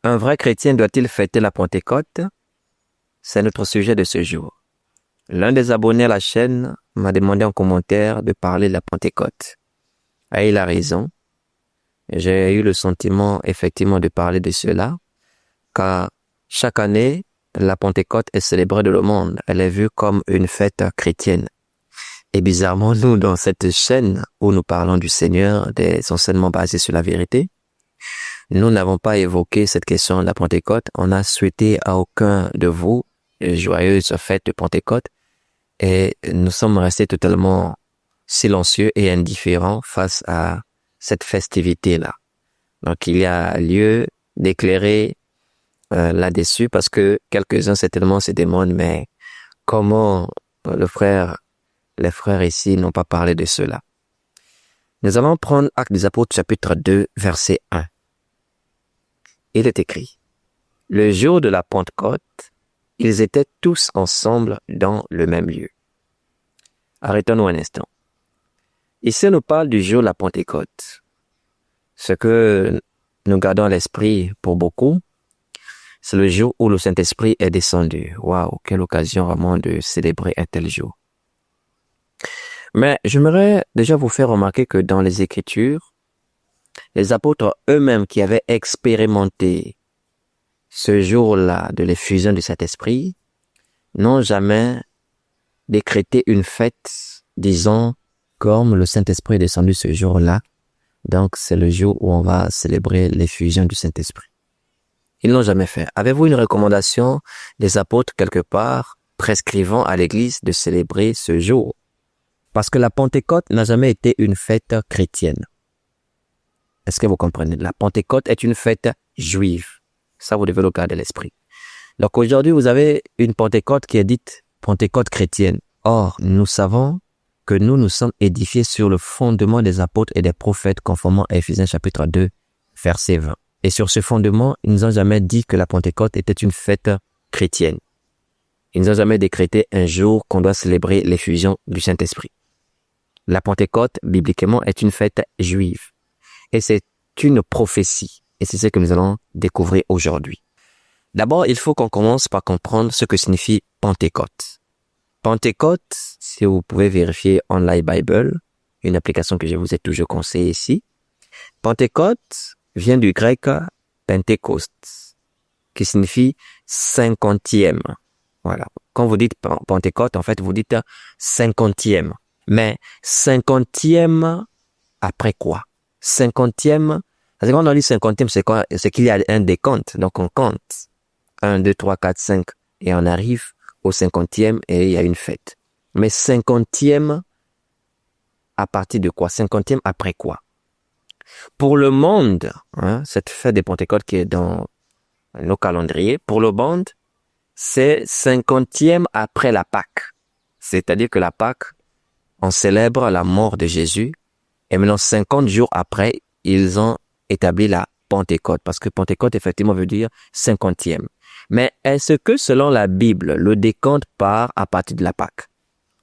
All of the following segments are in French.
Un vrai chrétien doit-il fêter la Pentecôte? C'est notre sujet de ce jour. L'un des abonnés à la chaîne m'a demandé en commentaire de parler de la Pentecôte. Et il a raison. J'ai eu le sentiment effectivement de parler de cela, car chaque année, la Pentecôte est célébrée dans le monde. Elle est vue comme une fête chrétienne. Et bizarrement, nous, dans cette chaîne où nous parlons du Seigneur, des enseignements basés sur la vérité, nous n'avons pas évoqué cette question de la Pentecôte. On a souhaité à aucun de vous une joyeuse fête de Pentecôte et nous sommes restés totalement silencieux et indifférents face à cette festivité-là. Donc, il y a lieu d'éclairer là-dessus parce que quelques-uns certainement se demandent, mais comment les frères ici n'ont pas parlé de cela? Nous allons prendre Actes des Apôtres chapitre 2, verset 1. Il est écrit: le jour de la Pentecôte, ils étaient tous ensemble dans le même lieu. Arrêtons-nous un instant. Ici, on nous parle du jour de la Pentecôte. Ce que nous gardons à l'esprit pour beaucoup, c'est le jour où le Saint-Esprit est descendu. Waouh, quelle occasion vraiment de célébrer un tel jour. Mais j'aimerais déjà vous faire remarquer que dans les Écritures, les apôtres eux-mêmes qui avaient expérimenté ce jour-là de l'effusion de cet esprit n'ont jamais décrété une fête, disons, comme le Saint-Esprit est descendu ce jour-là. Donc, c'est le jour où on va célébrer l'effusion du Saint-Esprit. Ils n'ont jamais fait. Avez-vous une recommandation des apôtres quelque part prescrivant à l'Église de célébrer ce jour? Parce que la Pentecôte n'a jamais été une fête chrétienne. Est-ce que vous comprenez? La Pentecôte est une fête juive. Ça, vous devez le garder à l'esprit. Donc aujourd'hui, vous avez une Pentecôte qui est dite Pentecôte chrétienne. Or, nous savons que nous sommes édifiés sur le fondement des apôtres et des prophètes conformément à Éphésiens chapitre 2, verset 20. Et sur ce fondement, ils nous ont jamais dit que la Pentecôte était une fête chrétienne. Ils nous ont jamais décrété un jour qu'on doit célébrer l'effusion du Saint-Esprit. La Pentecôte, bibliquement, est une fête juive. Et c'est une prophétie. Et c'est ce que nous allons découvrir aujourd'hui. D'abord, il faut qu'on commence par comprendre ce que signifie Pentecôte. Pentecôte, si vous pouvez vérifier Online Bible, une application que je vous ai toujours conseillée ici. Pentecôte vient du grec Pentecost, qui signifie 50e. Voilà. Quand vous dites Pentecôte, en fait, vous dites 50e. Mais 50e après quoi? 50e, parce que quand on dit 50e, c'est quoi? C'est qu'il y a un décompte. Donc on compte 1, 2, 3, 4, 5 et on arrive au 50e et il y a une fête. Mais 50e à partir de quoi? 50e après quoi? Pour le monde, cette fête de Pentecôte qui est dans nos calendriers, pour le monde, c'est 50e après la Pâque. C'est-à-dire que la Pâque, on célèbre la mort de Jésus et maintenant 50 jours après, ils ont établi la Pentecôte parce que Pentecôte effectivement veut dire 50e. Mais est-ce que selon la Bible, le décompte part à partir de la Pâque?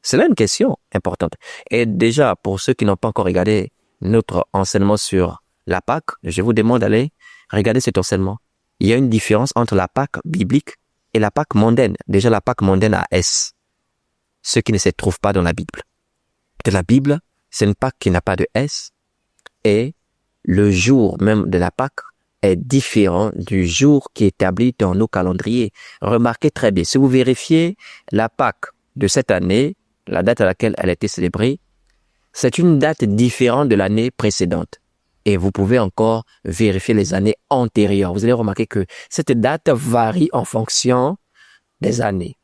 C'est là une question importante. Et déjà, pour ceux qui n'ont pas encore regardé notre enseignement sur la Pâque, je vous demande d'aller regarder cet enseignement. Il y a une différence entre la Pâque biblique et la Pâque mondaine. Déjà, la Pâque mondaine a S, ce qui ne se trouve pas dans la Bible. De la Bible, c'est une Pâque qui n'a pas de S et le jour même de la Pâque est différent du jour qui est établi dans nos calendriers. Remarquez très bien, si vous vérifiez la Pâque de cette année, la date à laquelle elle a été célébrée, c'est une date différente de l'année précédente. Et vous pouvez encore vérifier les années antérieures. Vous allez remarquer que cette date varie en fonction des années.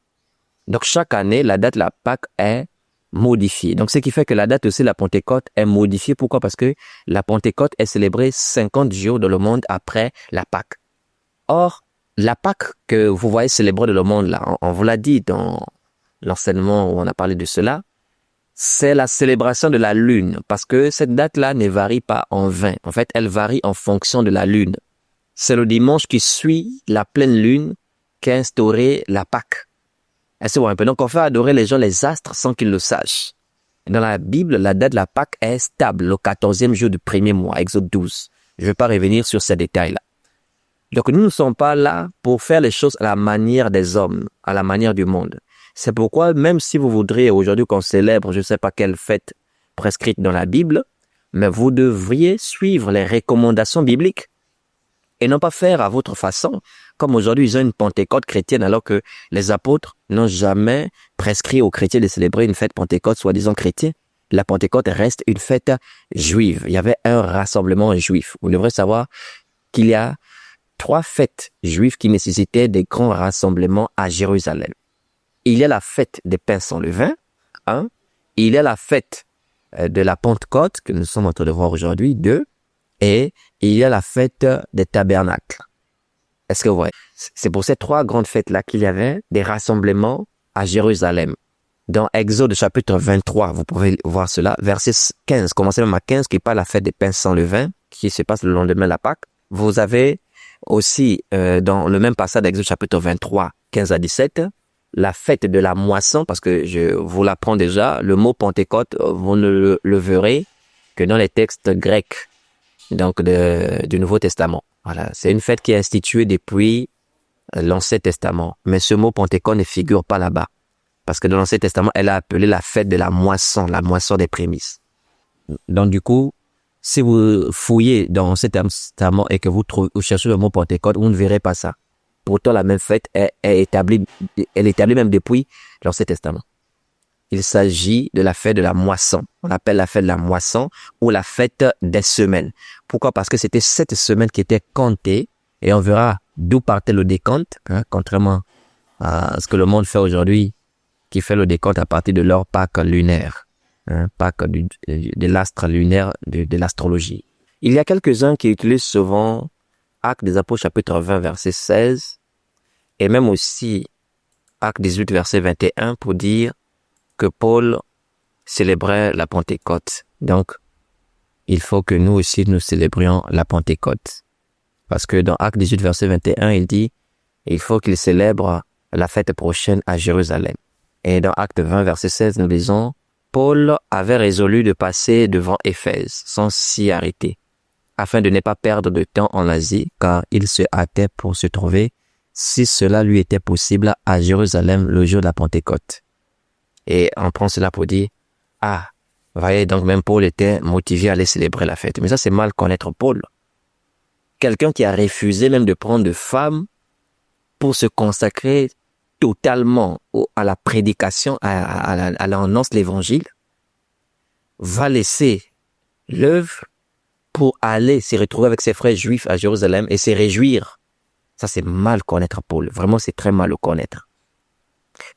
Donc chaque année, la date de la Pâque est modifiée. Donc ce qui fait que la date aussi de la Pentecôte est modifiée. Pourquoi? Parce que la Pentecôte est célébrée 50 jours dans le monde après la Pâque. Or, la Pâque que vous voyez célébrer dans le monde là, on vous l'a dit dans l'enseignement où on a parlé de cela, c'est la célébration de la lune, parce que cette date-là ne varie pas en 20. En fait, elle varie en fonction de la lune. C'est le dimanche qui suit la pleine lune qu'a instauré la Pâque. Est-ce que vous voyez un peu? Donc, on fait adorer les gens les astres sans qu'ils le sachent. Dans la Bible, la date de la Pâque est stable, le 14e jour du premier mois, Exode 12. Je ne vais pas revenir sur ces détails-là. Donc nous ne sommes pas là pour faire les choses à la manière des hommes, à la manière du monde. C'est pourquoi même si vous voudriez aujourd'hui qu'on célèbre je ne sais pas quelle fête prescrite dans la Bible, mais vous devriez suivre les recommandations bibliques et non pas faire à votre façon. Comme aujourd'hui, ils ont une Pentecôte chrétienne alors que les apôtres n'ont jamais prescrit aux chrétiens de célébrer une fête Pentecôte soi-disant chrétienne. La Pentecôte reste une fête juive. Il y avait un rassemblement juif. Vous devrez savoir qu'il y a 3 fêtes juives qui nécessitaient des grands rassemblements à Jérusalem. Il y a la fête des pains sans levain, hein? Il y a la fête de la Pentecôte que nous sommes en train de voir aujourd'hui, 2, et il y a la fête des tabernacles. Est-ce que vous voyez? C'est pour ces 3 grandes fêtes-là qu'il y avait des rassemblements à Jérusalem. Dans Exode chapitre 23, vous pouvez voir cela, verset 15, commencez même à 15, qui parle de la fête des pains sans levain, qui se passe le lendemain de la Pâque. Vous avez aussi, dans le même passage d'Exode chapitre 23, 15 à 17, la fête de la moisson, parce que je vous l'apprends déjà, le mot Pentecôte, vous ne le verrez que dans les textes grecs, donc du Nouveau Testament. Voilà, c'est une fête qui est instituée depuis l'Ancien Testament, mais ce mot Pentecôte ne figure pas là-bas, parce que dans l'Ancien Testament, elle a appelé la fête de la moisson des prémices. Donc du coup, si vous fouillez dans l'Ancien Testament et que vous cherchez le mot Pentecôte, vous ne verrez pas ça. Pourtant, la même fête est établie même depuis l'Ancien Testament. Il s'agit de la fête de la moisson. On l'appelle la fête de la moisson ou la fête des semaines. Pourquoi? Parce que c'était cette semaine qui était comptée et on verra d'où partait le décompte, hein, contrairement à ce que le monde fait aujourd'hui, qui fait le décompte à partir de leur Pâques lunaire, hein, Pâques de l'astre lunaire, de l'astrologie. Il y a quelques-uns qui utilisent souvent Actes des Apôtres chapitre 20 verset 16 et même aussi Actes 18 verset 21 pour dire que Paul célébrait la Pentecôte. Donc, il faut que nous aussi nous célébrions la Pentecôte. Parce que dans Actes 18 verset 21, il dit il faut qu'il célèbre la fête prochaine à Jérusalem. Et dans Actes 20 verset 16, nous lisons Paul avait résolu de passer devant Éphèse sans s'y arrêter, afin de ne pas perdre de temps en Asie, car il se hâtait pour se trouver, si cela lui était possible, à Jérusalem le jour de la Pentecôte. Et on prend cela pour dire, voyez, donc même Paul était motivé à aller célébrer la fête. Mais ça, c'est mal connaître Paul. Quelqu'un qui a refusé même de prendre de femme pour se consacrer totalement à la prédication, à l'annonce de l'évangile, va laisser l'œuvre pour aller se retrouver avec ses frères juifs à Jérusalem et se réjouir. Ça, c'est mal connaître Paul. Vraiment, c'est très mal le connaître.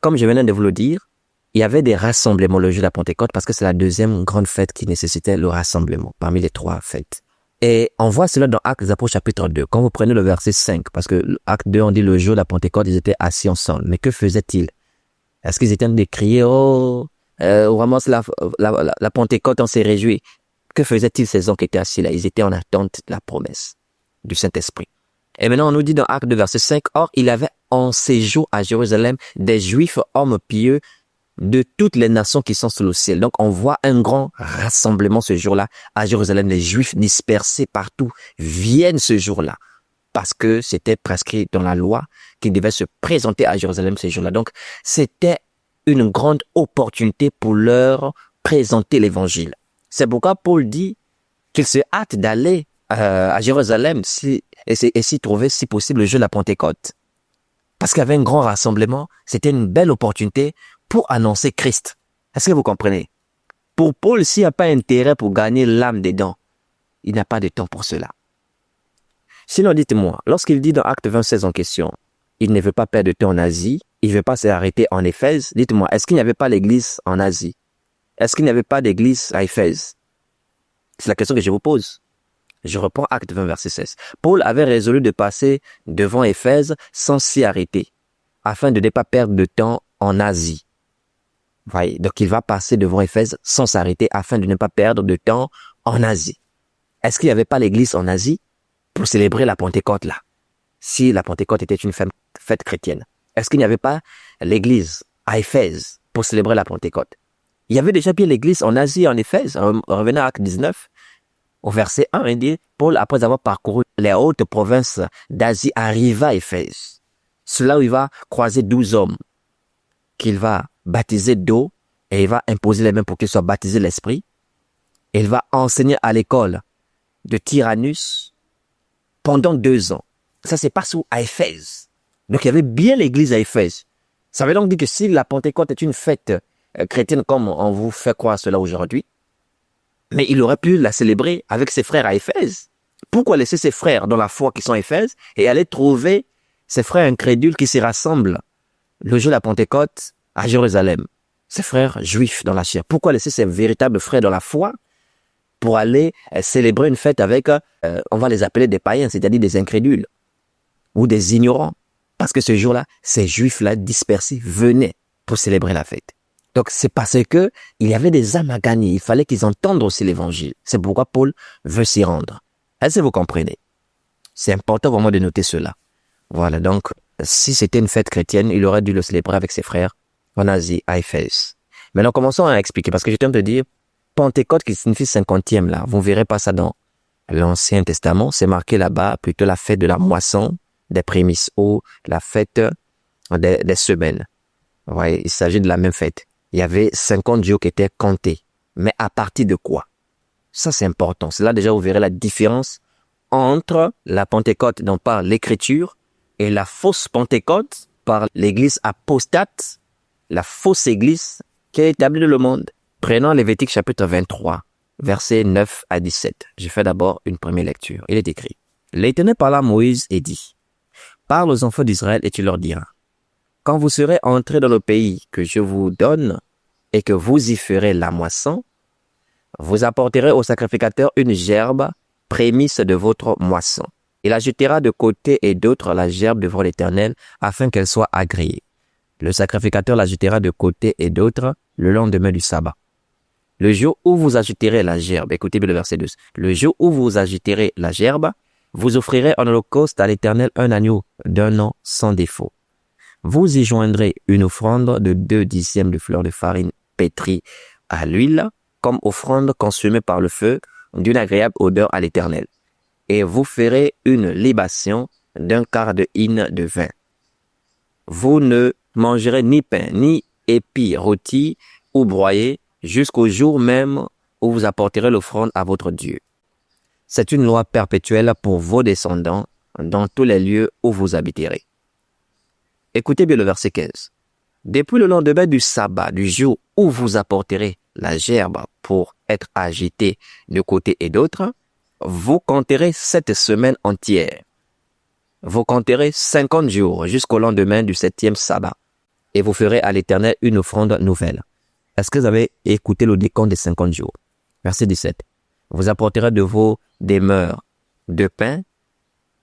Comme je venais de vous le dire, il y avait des rassemblements le jour de la Pentecôte parce que c'est la deuxième grande fête qui nécessitait le rassemblement parmi les 3 fêtes. Et on voit cela dans Actes des Apôtres chapitre 2. Quand vous prenez le verset 5, parce que Acte 2, on dit le jour de la Pentecôte, ils étaient assis ensemble. Mais que faisaient-ils? Est-ce qu'ils étaient en train de crier, vraiment c'est la Pentecôte, on s'est réjoui? Que faisaient-ils ces hommes qui étaient assis là? Ils étaient en attente de la promesse du Saint-Esprit. Et maintenant, on nous dit dans Acte 2, verset 5, or, il avait en séjour à Jérusalem des Juifs, hommes pieux, de toutes les nations qui sont sous le ciel. Donc, on voit un grand rassemblement ce jour-là à Jérusalem. Les Juifs dispersés partout viennent ce jour-là parce que c'était prescrit dans la loi qu'ils devaient se présenter à Jérusalem ce jour-là. Donc, c'était une grande opportunité pour leur présenter l'évangile. C'est pourquoi Paul dit qu'il se hâte d'aller à Jérusalem et s'y trouver, si possible, le jour de la Pentecôte. Parce qu'il y avait un grand rassemblement, c'était une belle opportunité pour annoncer Christ. Est-ce que vous comprenez? Pour Paul, s'il n'y a pas intérêt pour gagner l'âme dedans, il n'a pas de temps pour cela. Sinon, dites-moi, lorsqu'il dit dans Acte 26 en question, il ne veut pas perdre de temps en Asie, il ne veut pas s'arrêter en Éphèse, dites-moi, est-ce qu'il n'y avait pas l'église en Asie? Est-ce qu'il n'y avait pas d'église à Éphèse? C'est la question que je vous pose. Je reprends Acte 20, verset 16. Paul avait résolu de passer devant Éphèse sans s'y arrêter, afin de ne pas perdre de temps en Asie. Voyez, donc il va passer devant Éphèse sans s'arrêter afin de ne pas perdre de temps en Asie. Est-ce qu'il n'y avait pas l'église en Asie pour célébrer la Pentecôte là? Si la Pentecôte était une fête chrétienne. Est-ce qu'il n'y avait pas l'église à Éphèse pour célébrer la Pentecôte? Il y avait déjà bien l'église en Asie, en Éphèse. Revenons à Acte 19. Au verset 1, il dit, Paul, après avoir parcouru les hautes provinces d'Asie, arriva à Éphèse. C'est là où il va croiser 12 hommes qu'il va baptiser d'eau et il va imposer les mains pour qu'ils soient baptisés de l'esprit. Il va enseigner à l'école de Tyrannus pendant 2 ans. Ça se passe où? À Éphèse. Donc il y avait bien l'église à Éphèse. Ça veut donc dire que si la Pentecôte est une fête chrétienne comme on vous fait croire cela aujourd'hui, mais il aurait pu la célébrer avec ses frères à Éphèse. Pourquoi laisser ses frères dans la foi qui sont à Éphèse et aller trouver ses frères incrédules qui s'y rassemblent le jour de la Pentecôte à Jérusalem? Ses frères juifs dans la chair. Pourquoi laisser ses véritables frères dans la foi pour aller célébrer une fête avec, on va les appeler des païens, c'est-à-dire des incrédules ou des ignorants? Parce que ce jour-là, ces juifs-là dispersés venaient pour célébrer la fête. Donc, c'est parce que il y avait des âmes à gagner. Il fallait qu'ils entendent aussi l'évangile. C'est pourquoi Paul veut s'y rendre. Est-ce que vous comprenez? C'est important vraiment de noter cela. Voilà, donc, si c'était une fête chrétienne, il aurait dû le célébrer avec ses frères en Asie, à Éphèse. Maintenant, commençons à expliquer, parce que je tiens à te dire, Pentecôte qui signifie 50e, là, vous ne verrez pas ça dans l'Ancien Testament. C'est marqué là-bas, plutôt la fête de la moisson, des prémices ou la fête des semaines. Vous voyez, il s'agit de la même fête. Il y avait 50 jours qui étaient comptés. Mais à partir de quoi? Ça, c'est important. C'est là déjà vous verrez la différence entre la Pentecôte dont parle l'Écriture et la fausse Pentecôte par l'Église apostate, la fausse Église qui a établi le monde. Prenons Lévitique chapitre 23, versets 9 à 17. Je fais d'abord une première lecture. Il est écrit. L'Éternel parla à Moïse et dit, parle aux enfants d'Israël et tu leur diras, quand vous serez entrés dans le pays que je vous donne et que vous y ferez la moisson, vous apporterez au sacrificateur une gerbe, prémisse de votre moisson. Il ajoutera de côté et d'autre la gerbe devant l'Éternel afin qu'elle soit agréée. Le sacrificateur l'ajoutera de côté et d'autre le lendemain du sabbat. Le jour où vous ajouterez la gerbe, écoutez bien le verset 2, le jour où vous ajouterez la gerbe, vous offrirez en holocauste à l'Éternel un agneau d'1 an sans défaut. Vous y joindrez une offrande de 2/10 de fleur de farine pétrie à l'huile, comme offrande consumée par le feu, d'une agréable odeur à l'Éternel. Et vous ferez une libation d'1/4 de hin de vin. Vous ne mangerez ni pain, ni épis rôtis ou broyés, jusqu'au jour même où vous apporterez l'offrande à votre Dieu. C'est une loi perpétuelle pour vos descendants dans tous les lieux où vous habiterez. Écoutez bien le verset 15. Depuis le lendemain du sabbat, du jour où vous apporterez la gerbe pour être agitée de côté et d'autre, vous compterez 7 semaines entières. Vous compterez 50 jours jusqu'au lendemain du 7e sabbat et vous ferez à l'Éternel une offrande nouvelle. Est-ce que vous avez écouté le décompte des 50 jours? Verset 17. Vous apporterez de vos demeures de pain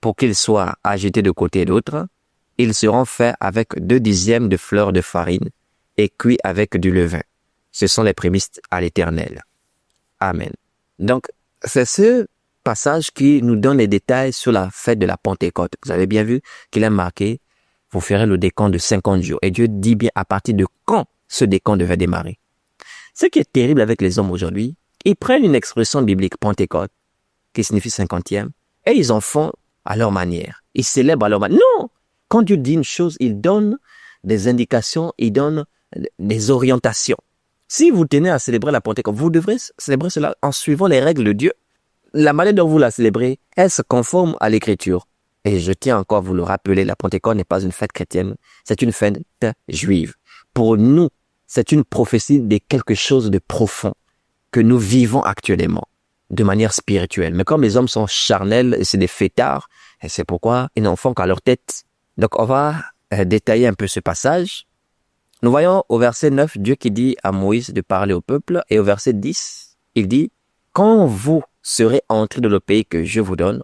pour qu'ils soient agités de côté et d'autre. Ils seront faits avec 2/10 de fleur de farine et cuits avec du levain. Ce sont les prémices à l'Éternel. Amen. Donc, c'est ce passage qui nous donne les détails sur la fête de la Pentecôte. Vous avez bien vu qu'il est marqué, vous ferez le décompte de 50 jours. Et Dieu dit bien à partir de quand ce décompte devait démarrer. Ce qui est terrible avec les hommes aujourd'hui, ils prennent une expression biblique Pentecôte, qui signifie 50e, et ils en font à leur manière. Ils célèbrent à leur manière. Non! Quand Dieu dit une chose, il donne des indications, il donne des orientations. Si vous tenez à célébrer la Pentecôte, vous devrez célébrer cela en suivant les règles de Dieu. La manière dont vous la célébrez, elle se conforme à l'Écriture. Et je tiens encore à vous le rappeler, la Pentecôte n'est pas une fête chrétienne, c'est une fête juive. Pour nous, c'est une prophétie de quelque chose de profond que nous vivons actuellement, de manière spirituelle. Mais comme les hommes sont charnels, c'est des fêtards, et c'est pourquoi ils n'en font qu'à leur tête. Donc, on va détailler un peu ce passage. Nous voyons au verset 9, Dieu qui dit à Moïse de parler au peuple. Et au verset 10, il dit, « Quand vous serez entrés dans le pays que je vous donne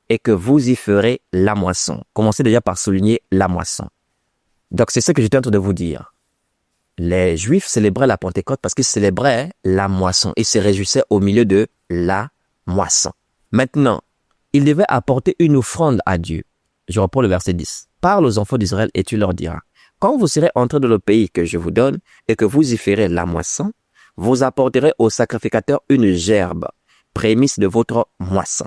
et que vous y ferez la moisson. » Commencez déjà par souligner la moisson. Donc, c'est ce que j'étais en train de vous dire. Les Juifs célébraient la Pentecôte parce qu'ils célébraient la moisson. Ils se réjouissaient au milieu de la moisson. Maintenant, ils devaient apporter une offrande à Dieu. Je reprends le verset 10. « Parle aux enfants d'Israël et tu leur diras, quand vous serez entrés dans le pays que je vous donne et que vous y ferez la moisson, vous apporterez au sacrificateur une gerbe, prémisse de votre moisson.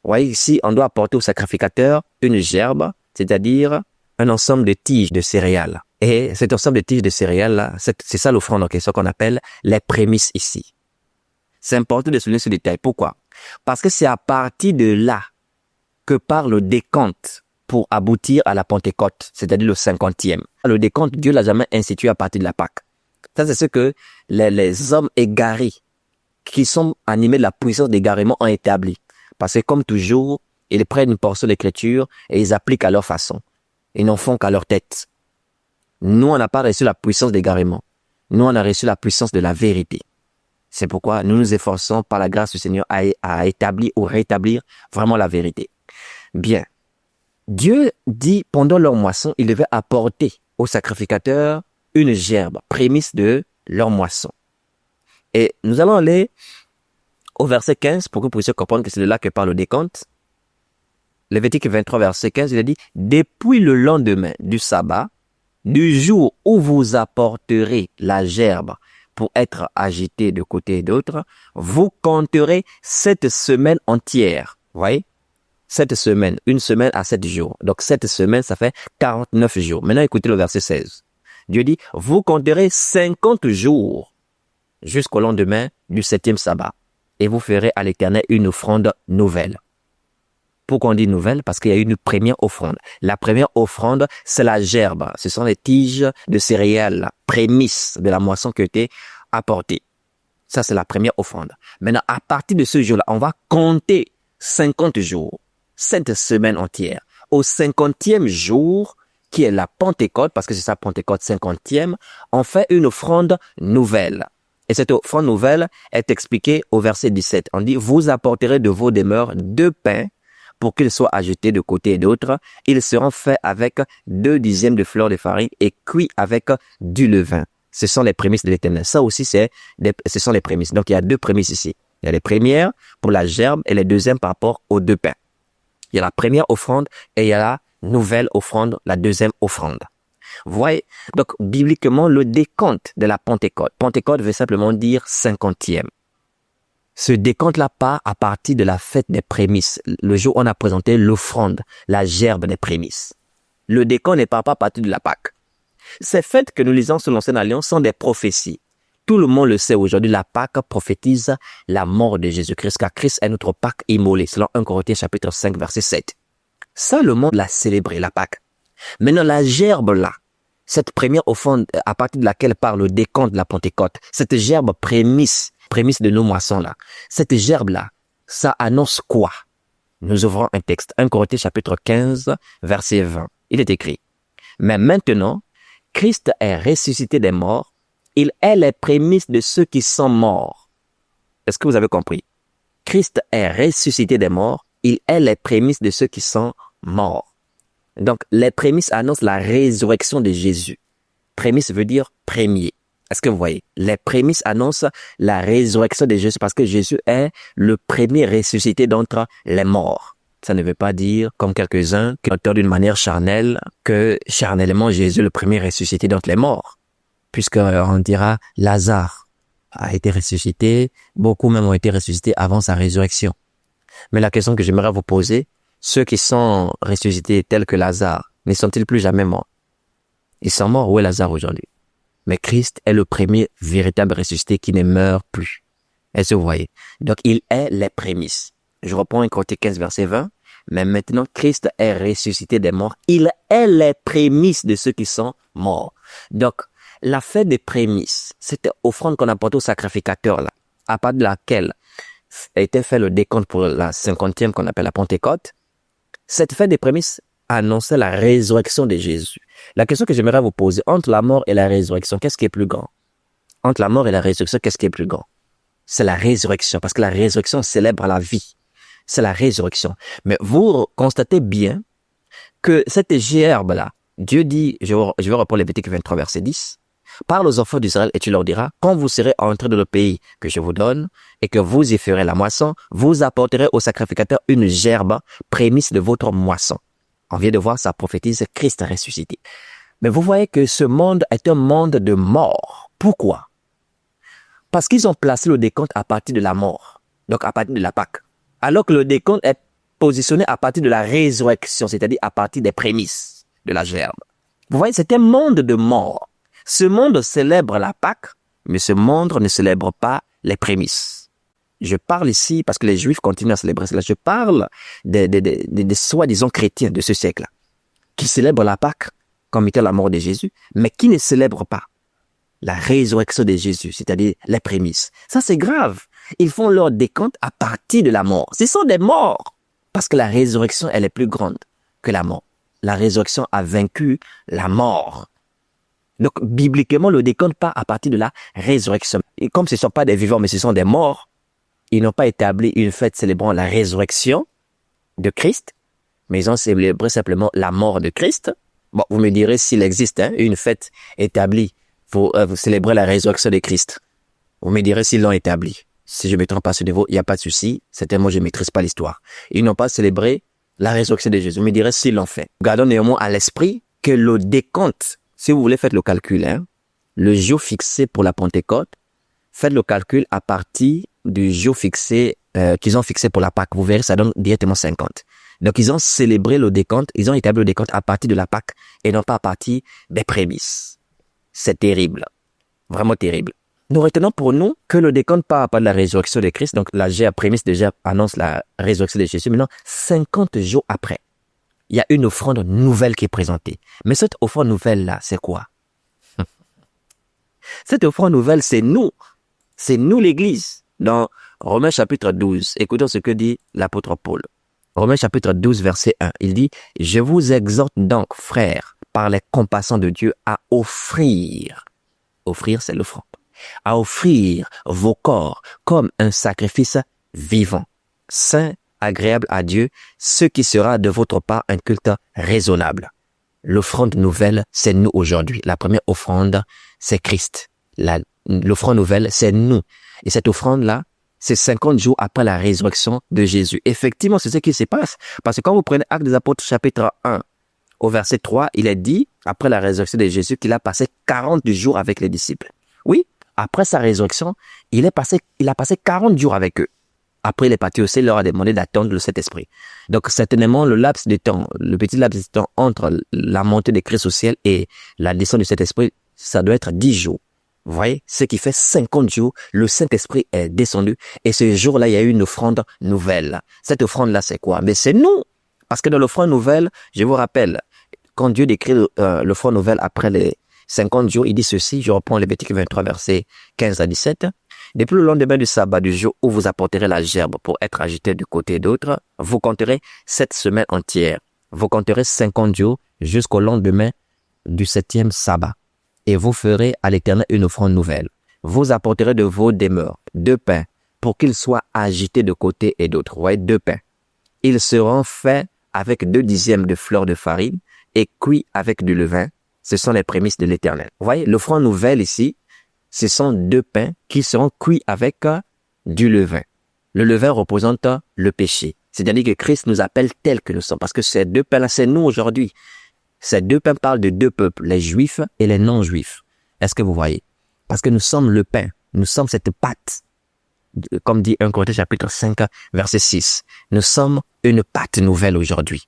Vous voyez ici, on doit apporter au sacrificateur une gerbe, c'est-à-dire un ensemble de tiges de céréales. Et cet ensemble de tiges de céréales-là, c'est ça l'offrande en question qu'on appelle les prémices ici. C'est important de souligner ce détail. Pourquoi? Parce que c'est à partir de là que part le décompte pour aboutir à la Pentecôte, c'est-à-dire le 50e. Le décompte, Dieu l'a jamais institué à partir de la Pâque. Ça, c'est ce que les hommes égarés, qui sont animés de la puissance d'égarement, ont établi. Parce que comme toujours, ils prennent une portion d'écriture et ils appliquent à leur façon. Ils n'en font qu'à leur tête. Nous, on n'a pas reçu la puissance d'égarement. Nous, on a reçu la puissance de la vérité. C'est pourquoi nous nous efforçons par la grâce du Seigneur à établir ou rétablir vraiment la vérité. Bien. Dieu dit, pendant leur moisson, ils devaient apporter au sacrificateur une gerbe, prémisse de leur moisson. Et nous allons aller au verset 15 pour que vous puissiez comprendre que c'est de là que parle le décompte. Lévitique 23, verset 15, il a dit, « Depuis le lendemain du sabbat, du jour où vous apporterez la gerbe pour être agitée de côté et d'autre, vous compterez 7 semaines entières. » Vous voyez? 7 semaines, une semaine à 7 jours. Donc 7 semaines, ça fait 49 jours. Maintenant, écoutez le verset 16. Dieu dit, « Vous compterez 50 jours jusqu'au lendemain du 7e sabbat, et vous ferez à l'Éternel une offrande nouvelle. » Pourquoi on dit nouvelle? Parce qu'il y a une première offrande. La première offrande, c'est la gerbe. Ce sont les tiges de céréales, prémices de la moisson qui a été apportée. Ça, c'est la première offrande. Maintenant, à partir de ce jour-là, on va compter 50 jours, 7 semaines entières. Au 50e jour, qui est la Pentecôte, parce que c'est ça, Pentecôte 50e, on fait une offrande nouvelle. Et cette offrande nouvelle est expliquée au verset 17. On dit, « Vous apporterez de vos demeures 2 pains, pour qu'ils soient agités de côté et d'autre. Ils seront faits avec 2 dixièmes de fleur de farine et cuits avec du levain. » Ce sont les prémices de l'Éternel. Ça aussi, ce sont les prémices. Donc, il y a 2 prémices ici. Il y a les premières pour la gerbe et les deuxièmes par rapport aux 2 pains. Il y a la première offrande et il y a la nouvelle offrande, la deuxième offrande. Vous voyez, donc, bibliquement, le décompte de la Pentecôte. Pentecôte veut simplement dire 50e. Ce décompte-là part à partir de la fête des prémices. Le jour où on a présenté l'offrande, la gerbe des prémices. Le décompte ne part pas à partir de la Pâque. Ces fêtes que nous lisons sur l'Ancienne Alliance sont des prophéties. Tout le monde le sait aujourd'hui, la Pâque prophétise la mort de Jésus-Christ, car Christ est notre Pâque immolée, selon 1 Corinthiens chapitre 5, verset 7. Ça, le monde l'a célébré, la Pâque. Maintenant, la gerbe là, cette première offrande à partir de laquelle part le décompte de la Pentecôte, cette gerbe prémisse de nos moissons là, cette gerbe là, ça annonce quoi? Nous ouvrons un texte, 1 Corinthiens chapitre 15, verset 20. Il est écrit, « Mais maintenant, Christ est ressuscité des morts, il est les prémices de ceux qui sont morts. » Est-ce que vous avez compris? Christ est ressuscité des morts, il est les prémices de ceux qui sont morts. Donc, les prémices annoncent la résurrection de Jésus. Prémisse veut dire premier. Est-ce que vous voyez? Les prémices annoncent la résurrection de Jésus parce que Jésus est le premier ressuscité d'entre les morts. Ça ne veut pas dire, comme quelques-uns qui ont tort d'une manière charnelle, que charnellement Jésus est le premier ressuscité d'entre les morts. Puisqu'on dira Lazare a été ressuscité, beaucoup même ont été ressuscités avant sa résurrection. Mais la question que j'aimerais vous poser, ceux qui sont ressuscités tels que Lazare, ne sont-ils plus jamais morts? Ils sont morts. Où est Lazare aujourd'hui? Mais Christ est le premier véritable ressuscité qui ne meurt plus. Est-ce que vous voyez? Donc, il est les prémices. Je reprends 1 Corinthiens 15, verset 20. Mais maintenant, Christ est ressuscité des morts. Il est les prémices de ceux qui sont morts. Donc, la fête des prémices, cette offrande qu'on apporte au sacrificateur, là, à part de laquelle a été fait le décompte pour la 50e qu'on appelle la Pentecôte, cette fête des prémices annonçait la résurrection de Jésus. La question que j'aimerais vous poser, entre la mort et la résurrection, qu'est-ce qui est plus grand? Entre la mort et la résurrection, qu'est-ce qui est plus grand? C'est la résurrection, parce que la résurrection célèbre la vie. C'est la résurrection. Mais vous constatez bien que cette gerbe-là, Dieu dit, je vais reprendre Lévitique 23, verset 10, « Parle aux enfants d'Israël et tu leur diras, quand vous serez entrés dans le pays que je vous donne et que vous y ferez la moisson, vous apporterez au sacrificateur une gerbe, prémisse de votre moisson. » On vient de voir, ça prophétise Christ ressuscité. Mais vous voyez que ce monde est un monde de mort. Pourquoi? Parce qu'ils ont placé le décompte à partir de la mort. Donc à partir de la Pâque. Alors que le décompte est positionné à partir de la résurrection, c'est-à-dire à partir des prémices de la gerbe. Vous voyez, c'est un monde de mort. Ce monde célèbre la Pâque, mais ce monde ne célèbre pas les prémices. Je parle ici, parce que les Juifs continuent à célébrer cela, je parle des soi-disant chrétiens de ce siècle-là, qui célèbrent la Pâque comme étant la mort de Jésus, mais qui ne célèbrent pas la résurrection de Jésus, c'est-à-dire les prémices. Ça, c'est grave. Ils font leur décompte à partir de la mort. Ce sont des morts, parce que la résurrection, elle est plus grande que la mort. La résurrection a vaincu la mort. Donc, bibliquement, le décompte pas à partir de la résurrection. Et comme ce ne sont pas des vivants, mais ce sont des morts, ils n'ont pas établi une fête célébrant la résurrection de Christ, mais ils ont célébré simplement la mort de Christ. Bon, vous me direz s'il existe une fête établie pour célébrer la résurrection de Christ. Vous me direz s'ils l'ont établi. Si je me trompe pas ce niveau, il n'y a pas de souci. Certainement, je ne maîtrise pas l'histoire. Ils n'ont pas célébré la résurrection de Jésus. Vous me direz s'ils l'ont fait. Gardons néanmoins à l'esprit que le décompte, si vous voulez, faites le calcul, le jour fixé pour la Pentecôte, faites le calcul à partir du jour fixé qu'ils ont fixé pour la Pâque. Vous verrez, ça donne directement 50. Donc, ils ont célébré le décompte, ils ont établi le décompte à partir de la Pâque et non pas à partir des prémices. C'est terrible. Vraiment terrible. Nous retenons pour nous que le décompte part de la résurrection de Christ. Donc, la prémisse déjà annonce la résurrection de Jésus. Maintenant, 50 jours après, il y a une offrande nouvelle qui est présentée. Mais cette offrande nouvelle-là, c'est quoi? Cette offrande nouvelle, c'est nous. C'est nous l'Église. Dans Romains chapitre 12, écoutons ce que dit l'apôtre Paul. Romains chapitre 12, verset 1, il dit « Je vous exhorte donc, frères, par les compassions de Dieu, à offrir. » Offrir, c'est l'offrande. À offrir vos corps comme un sacrifice vivant, saint, agréable à Dieu, ce qui sera de votre part un culte raisonnable. L'offrande nouvelle, c'est nous aujourd'hui. La première offrande, c'est Christ. L'offrande nouvelle, c'est nous. Et cette offrande-là, c'est 50 jours après la résurrection de Jésus. Effectivement, c'est ce qui se passe. Parce que quand vous prenez Actes des Apôtres chapitre 1, au verset 3, il est dit, après la résurrection de Jésus, qu'il a passé 40 jours avec les disciples. Oui, après sa résurrection, il a passé 40 jours avec eux. Après, il est parti aussi, il leur a demandé d'attendre le Saint-Esprit. Donc, certainement, le laps de temps, le petit laps de temps entre la montée de Christ au ciel et la descente du Saint-Esprit, ça doit être 10 jours. Vous voyez, ce qui fait 50 jours, le Saint-Esprit est descendu et ce jour-là, il y a eu une offrande nouvelle. Cette offrande-là, c'est quoi? Mais c'est nous. Parce que dans l'offrande nouvelle, je vous rappelle, quand Dieu décrit l'offrande nouvelle après les 50 jours, il dit ceci, je reprends Lévitique 23, versets 15 à 17. Depuis le lendemain du sabbat, du jour où vous apporterez la gerbe pour être agité de côté et d'autre, vous compterez 7 semaines entières. Vous compterez 50 jours jusqu'au lendemain du 7e sabbat. Et vous ferez à l'Éternel une offrande nouvelle. Vous apporterez de vos demeures 2 pains pour qu'ils soient agités de côté et d'autre. Vous voyez, 2 pains. Ils seront faits avec 2 dixièmes de fleur de farine et cuits avec du levain. Ce sont les prémices de l'Éternel. Vous voyez, l'offrande nouvelle ici, ce sont 2 pains qui seront cuits avec du levain. Le levain représente le péché. C'est-à-dire que Christ nous appelle tels que nous sommes. Parce que ces 2 pains-là, c'est nous aujourd'hui. Ces 2 pains parlent de 2 peuples, les juifs et les non-juifs. Est-ce que vous voyez? Parce que nous sommes le pain. Nous sommes cette pâte. Comme dit 1 Corinthiens chapitre 5, verset 6. Nous sommes une pâte nouvelle aujourd'hui.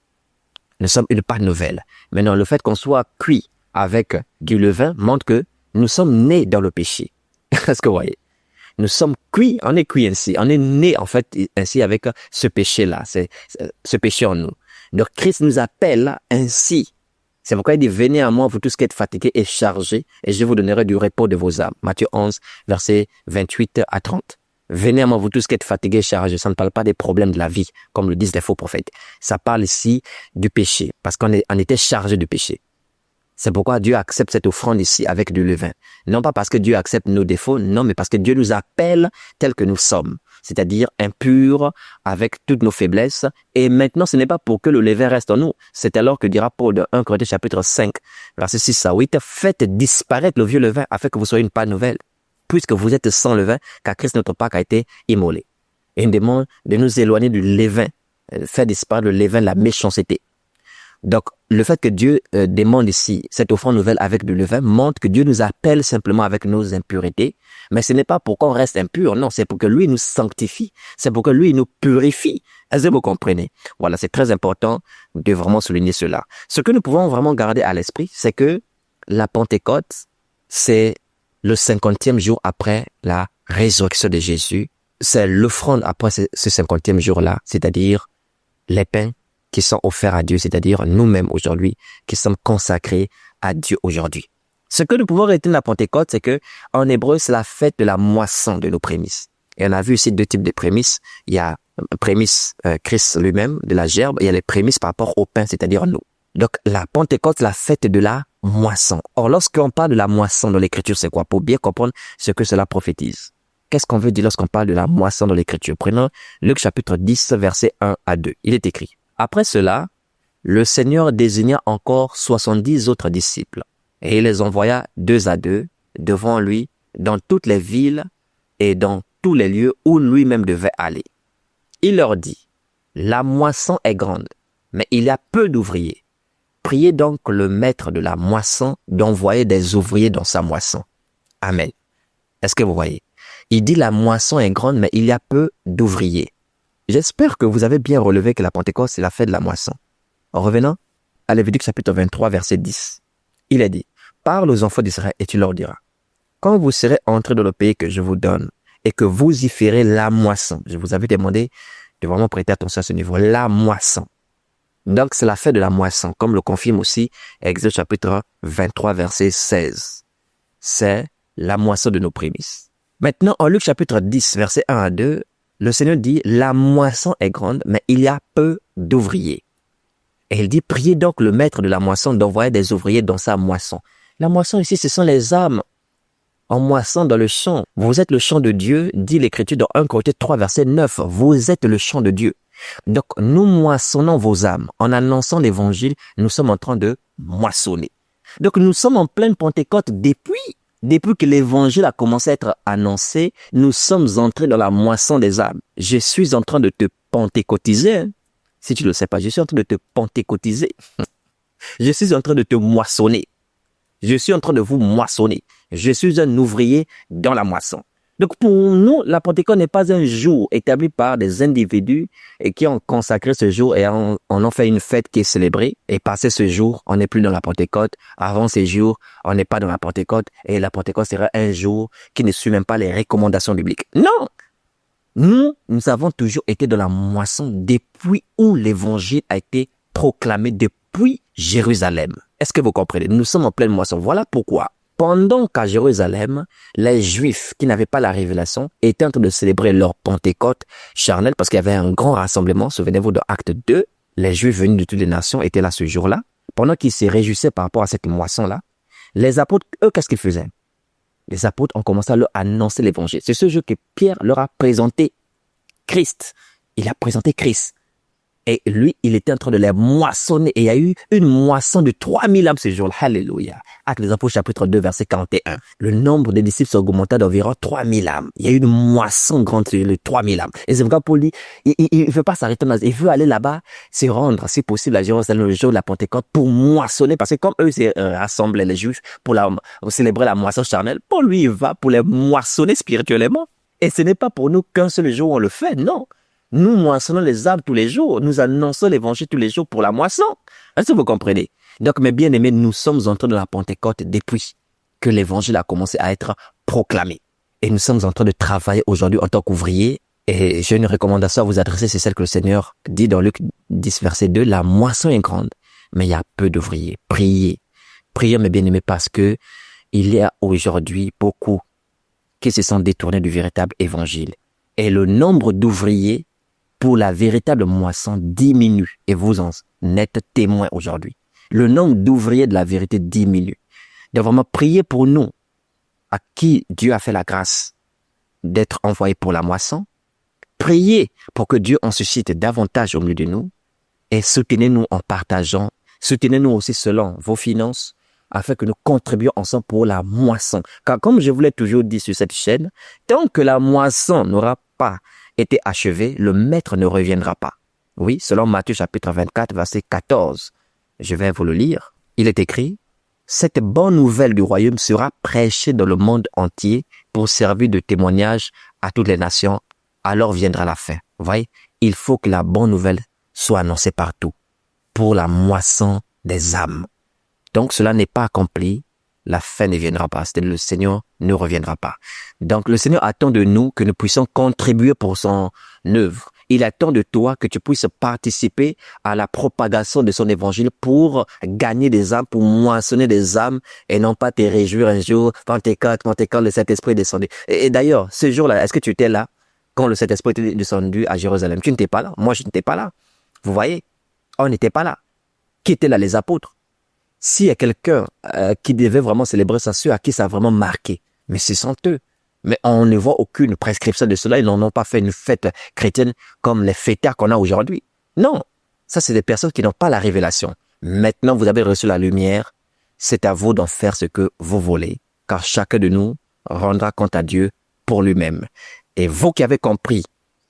Nous sommes une pâte nouvelle. Maintenant, le fait qu'on soit cuit avec du levain montre que nous sommes nés dans le péché. Est-ce que vous voyez? Nous sommes cuits, on est cuits ainsi. On est nés en fait ainsi avec ce péché-là, c'est ce péché en nous. Donc Christ nous appelle ainsi. C'est pourquoi il dit, venez à moi, vous tous qui êtes fatigués et chargés, et je vous donnerai du repos de vos âmes. Matthieu 11, versets 28 à 30. Venez à moi, vous tous qui êtes fatigués et chargés. Ça ne parle pas des problèmes de la vie, comme le disent les faux prophètes. Ça parle ici du péché, parce qu'on était chargé du péché. C'est pourquoi Dieu accepte cette offrande ici avec du levain. Non pas parce que Dieu accepte nos défauts, non, mais parce que Dieu nous appelle tels que nous sommes. C'est-à-dire impurs, avec toutes nos faiblesses. Et maintenant, ce n'est pas pour que le levain reste en nous. C'est alors que dira Paul de 1 Corinthiens chapitre 5, verset 6 à 8, faites disparaître le vieux levain afin que vous soyez une pâte nouvelle, puisque vous êtes sans levain, car Christ notre Pâque a été immolé. Et il nous demande de nous éloigner du levain, faire disparaître le levain, la méchanceté. Donc, le fait que Dieu demande ici cette offrande nouvelle avec du levain montre que Dieu nous appelle simplement avec nos impuretés, mais ce n'est pas pour qu'on reste impur, non, c'est pour que lui nous sanctifie, c'est pour que lui nous purifie. Est-ce que vous comprenez? Voilà, c'est très important de vraiment souligner cela. Ce que nous pouvons vraiment garder à l'esprit, c'est que la Pentecôte, c'est le 50e jour après la résurrection de Jésus. C'est l'offrande après ce 50e jour-là, c'est-à-dire les pains qui sont offerts à Dieu, c'est-à-dire nous-mêmes aujourd'hui, qui sommes consacrés à Dieu aujourd'hui. Ce que nous pouvons retenir de la Pentecôte, c'est que en hébreu, c'est la fête de la moisson de nos prémices. Et on a vu ici deux types de prémices. Il y a prémices Christ lui-même, de la gerbe, et il y a les prémices par rapport au pain, c'est-à-dire nous. Donc la Pentecôte, c'est la fête de la moisson. Or, lorsqu'on parle de la moisson dans l'Écriture, c'est quoi? Pour bien comprendre ce que cela prophétise. Qu'est-ce qu'on veut dire lorsqu'on parle de la moisson dans l'Écriture? Prenons Luc chapitre 10, versets 1 à 2. Il est écrit: Après cela, le Seigneur désigna encore 70 autres disciples, et il les envoya 2 à 2 devant lui dans toutes les villes et dans tous les lieux où lui-même devait aller. Il leur dit: La moisson est grande, mais il y a peu d'ouvriers. Priez donc le maître de la moisson d'envoyer des ouvriers dans sa moisson. Amen. Est-ce que vous voyez? Il dit la moisson est grande, mais il y a peu d'ouvriers. J'espère que vous avez bien relevé que la Pentecôte, c'est la fête de la moisson. En revenant à Lévitique chapitre 23, verset 10, il est dit: Parle aux enfants d'Israël et tu leur diras: Quand vous serez entrés dans le pays que je vous donne et que vous y ferez la moisson. Je vous avais demandé de vraiment prêter attention à ce niveau. La moisson. Donc, c'est la fête de la moisson, comme le confirme aussi Exode chapitre 23, verset 16. C'est la moisson de nos prémices. Maintenant, en Luc chapitre 10, verset 1 à 2, le Seigneur dit: La moisson est grande, mais il y a peu d'ouvriers. Et il dit: Priez donc le maître de la moisson d'envoyer des ouvriers dans sa moisson. La moisson ici, ce sont les âmes en moisson dans le champ. Vous êtes le champ de Dieu, dit l'Écriture dans 1 Corinthiens 3, verset 9. Vous êtes le champ de Dieu. Donc, nous moissonnons vos âmes. En annonçant l'Évangile, nous sommes en train de moissonner. Donc, nous sommes en pleine Pentecôte depuis que l'Évangile a commencé à être annoncé, nous sommes entrés dans la moisson des âmes. Je suis en train de te pentecôtiser. Hein? Si tu ne le sais pas, je suis en train de te pentecôtiser. Je suis en train de te moissonner. Je suis en train de vous moissonner. Je suis un ouvrier dans la moisson. Donc pour nous, la Pentecôte n'est pas un jour établi par des individus et qui ont consacré ce jour et on en fait une fête qui est célébrée. Et passé ce jour, on n'est plus dans la Pentecôte. Avant ces jours, on n'est pas dans la Pentecôte. Et la Pentecôte sera un jour qui ne suit même pas les recommandations bibliques. Non! Nous avons toujours été dans la moisson depuis où l'évangile a été proclamé, depuis Jérusalem. Est-ce que vous comprenez? Nous sommes en pleine moisson. Voilà pourquoi, pendant qu'à Jérusalem, les Juifs qui n'avaient pas la révélation étaient en train de célébrer leur Pentecôte charnelle parce qu'il y avait un grand rassemblement. Souvenez-vous de Acte 2. Les Juifs venus de toutes les nations étaient là ce jour-là. Pendant qu'ils se réjouissaient par rapport à cette moisson-là, les apôtres, eux, qu'est-ce qu'ils faisaient? Les apôtres ont commencé à leur annoncer l'évangile. C'est ce jour que Pierre leur a présenté Christ. Il a présenté Christ. Et lui, il était en train de les moissonner. Et il y a eu une moisson de 3000 âmes ce jour-là. Alléluia. Actes des Apôtres, chapitre 2, verset 41. Le nombre des disciples s'augmenta d'environ 3000 âmes. Il y a eu une moisson grande sur les 3000 âmes. Et c'est pourquoi Paul dit, il veut pas s'arrêter. Il veut aller là-bas, se rendre, si possible, à Jérusalem le jour de la Pentecôte pour moissonner. Parce que comme eux s'est rassemblés, les Juifs, pour célébrer la moisson charnelle, Paul, lui, il va pour les moissonner spirituellement. Et ce n'est pas pour nous qu'un seul jour on le fait, non. Nous moissonnons les âmes tous les jours. Nous annonçons l'évangile tous les jours pour la moisson. Est-ce que vous comprenez? Donc, mes bien-aimés, nous sommes entrés dans la Pentecôte depuis que l'évangile a commencé à être proclamé. Et nous sommes en train de travailler aujourd'hui en tant qu'ouvriers. Et j'ai une recommandation à vous adresser, c'est celle que le Seigneur dit dans Luc 10, verset 2. La moisson est grande, mais il y a peu d'ouvriers. Priez. Priez, mes bien-aimés, parce que il y a aujourd'hui beaucoup qui se sont détournés du véritable évangile. Et le nombre d'ouvriers pour la véritable moisson diminue. Et vous en êtes témoins aujourd'hui. Le nombre d'ouvriers de la vérité diminue. Donc vraiment, priez pour nous, à qui Dieu a fait la grâce d'être envoyés pour la moisson. Priez pour que Dieu en suscite davantage au milieu de nous. Et soutenez-nous en partageant. Soutenez-nous aussi selon vos finances, afin que nous contribuions ensemble pour la moisson. Car comme je vous l'ai toujours dit sur cette chaîne, tant que la moisson n'aura pas été achevée, le maître ne reviendra pas. Oui, selon Matthieu chapitre 24, verset 14. Je vais vous le lire. Il est écrit, « Cette bonne nouvelle du royaume sera prêchée dans le monde entier pour servir de témoignage à toutes les nations. Alors viendra la fin. » Vous voyez, il faut que la bonne nouvelle soit annoncée partout pour la moisson des âmes. Donc, cela n'est pas accompli. La fin ne viendra pas. C'est-à-dire le Seigneur ne reviendra pas. Donc, le Seigneur attend de nous que nous puissions contribuer pour son œuvre. Il attend de toi que tu puisses participer à la propagation de son évangile pour gagner des âmes, pour moissonner des âmes et non pas te réjouir un jour, Pentecôte, le Saint-Esprit est descendu. Et d'ailleurs, ce jour-là, est-ce que tu étais là quand le Saint-Esprit était descendu à Jérusalem? Tu n'étais pas là. Moi, je n'étais pas là. Vous voyez? On n'était pas là. Qui étaient là? Les apôtres. S'il y a quelqu'un qui devait vraiment célébrer ça, ceux à qui ça a vraiment marqué, mais ce sont eux. Mais on ne voit aucune prescription de cela. Ils n'en ont pas fait une fête chrétienne comme les fêtards qu'on a aujourd'hui. Non, ça c'est des personnes qui n'ont pas la révélation. Maintenant, vous avez reçu la lumière. C'est à vous d'en faire ce que vous voulez, car chacun de nous rendra compte à Dieu pour lui-même. Et vous qui avez compris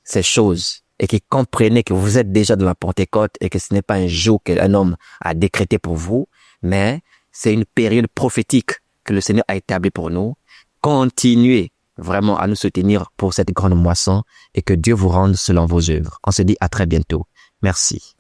ces choses et qui comprenez que vous êtes déjà dans la Pentecôte et que ce n'est pas un jour qu'un homme a décrété pour vous, mais c'est une période prophétique que le Seigneur a établie pour nous. Continuez vraiment à nous soutenir pour cette grande moisson et que Dieu vous rende selon vos œuvres. On se dit à très bientôt. Merci.